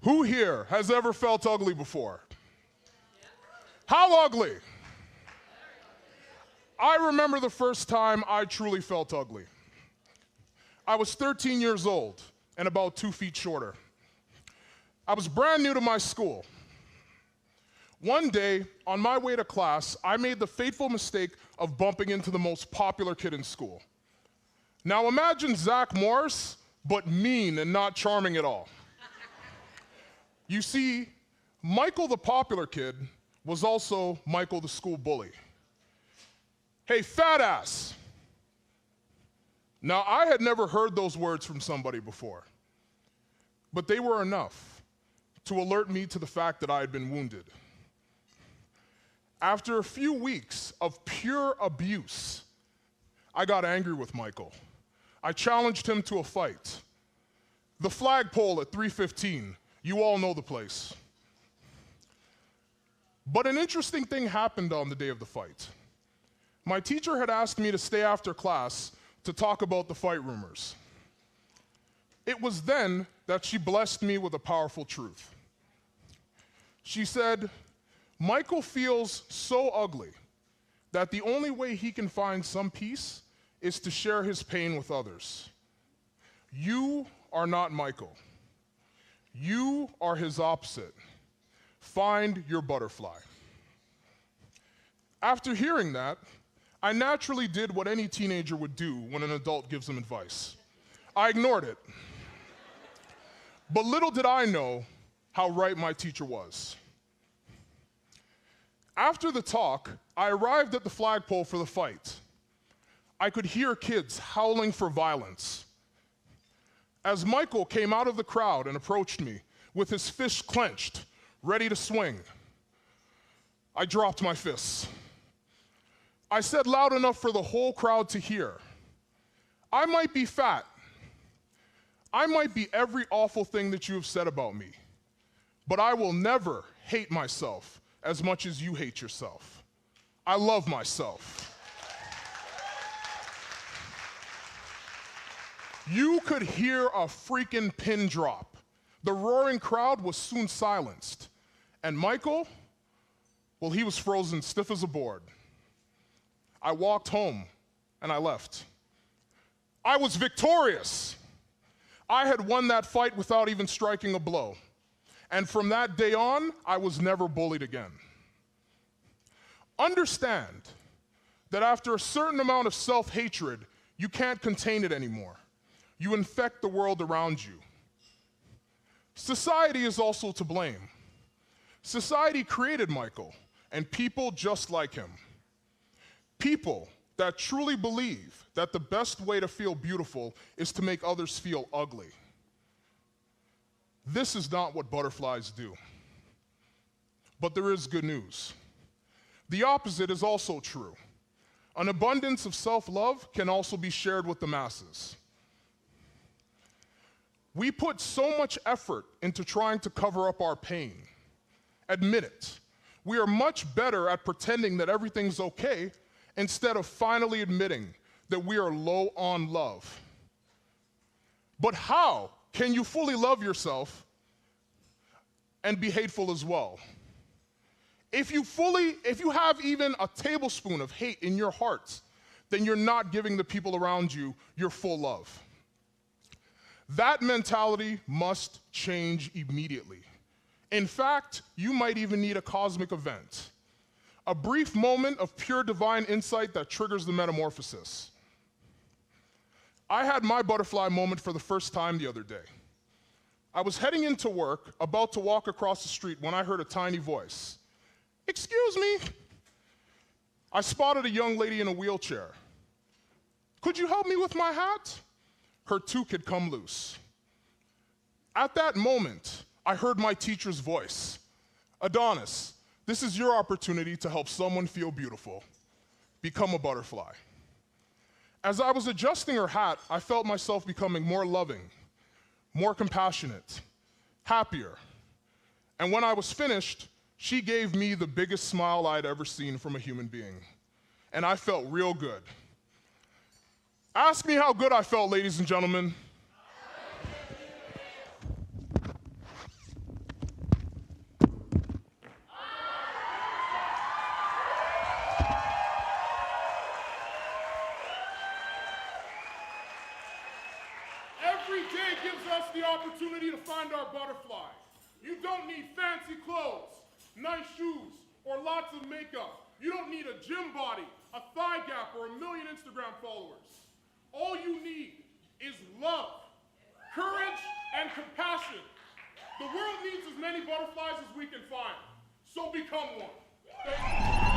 Who here has ever felt ugly before? How ugly? I remember the first time I truly felt ugly. I was 13 years old and about 2 feet shorter. I was brand new to my school. One day, on my way to class, I made the fateful mistake of bumping into the most popular kid in school. Now imagine Zach Morris, but mean and not charming at all. You see, Michael the popular kid was also Michael the school bully. Hey, fat ass. Now, I had never heard those words from somebody before, but they were enough to alert me to the fact that I had been wounded. After a few weeks of pure abuse, I got angry with Michael. I challenged him to a fight. The flagpole at 3:15, you all know the place. But an interesting thing happened on the day of the fight. My teacher had asked me to stay after class to talk about the fight rumors. It was then that she blessed me with a powerful truth. She said, Michael feels so ugly that the only way he can find some peace is to share his pain with others. You are not Michael. You are his opposite. Find your butterfly. After hearing that, I naturally did what any teenager would do when an adult gives them advice. I ignored it. But little did I know how right my teacher was. After the talk, I arrived at the flagpole for the fight. I could hear kids howling for violence. As Michael came out of the crowd and approached me with his fist clenched, ready to swing, I dropped my fists. I said loud enough for the whole crowd to hear, I might be fat. I might be every awful thing that you have said about me, but I will never hate myself as much as you hate yourself. I love myself. You could hear a freaking pin drop. The roaring crowd was soon silenced. And Michael, well, he was frozen stiff as a board. I walked home and I left. I was victorious. I had won that fight without even striking a blow. And from that day on, I was never bullied again. Understand that after a certain amount of self-hatred, you can't contain it anymore. You infect the world around you. Society is also to blame. Society created Michael and people just like him. People that truly believe that the best way to feel beautiful is to make others feel ugly. This is not what butterflies do. But there is good news. The opposite is also true. An abundance of self-love can also be shared with the masses. We put so much effort into trying to cover up our pain. Admit it. We are much better at pretending that everything's okay instead of finally admitting that we are low on love. But how can you fully love yourself and be hateful as well? If you have even a tablespoon of hate in your heart, then you're not giving the people around you your full love. That mentality must change immediately. In fact, you might even need a cosmic event, a brief moment of pure divine insight that triggers the metamorphosis. I had my butterfly moment for the first time the other day. I was heading into work, about to walk across the street when I heard a tiny voice. Excuse me. I spotted a young lady in a wheelchair. Could you help me with my hat? Her toque had come loose. At that moment, I heard my teacher's voice. Adonis, this is your opportunity to help someone feel beautiful. Become a butterfly. As I was adjusting her hat, I felt myself becoming more loving, more compassionate, happier. And when I was finished, she gave me the biggest smile I'd ever seen from a human being. And I felt real good. Ask me how good I felt, ladies and gentlemen. opportunity to find our butterfly. You don't need fancy clothes, nice shoes, or lots of makeup. You don't need a gym body, a thigh gap, or a million Instagram followers. All you need is love, courage, and compassion. The world needs as many butterflies as we can find, so become one. Thank you.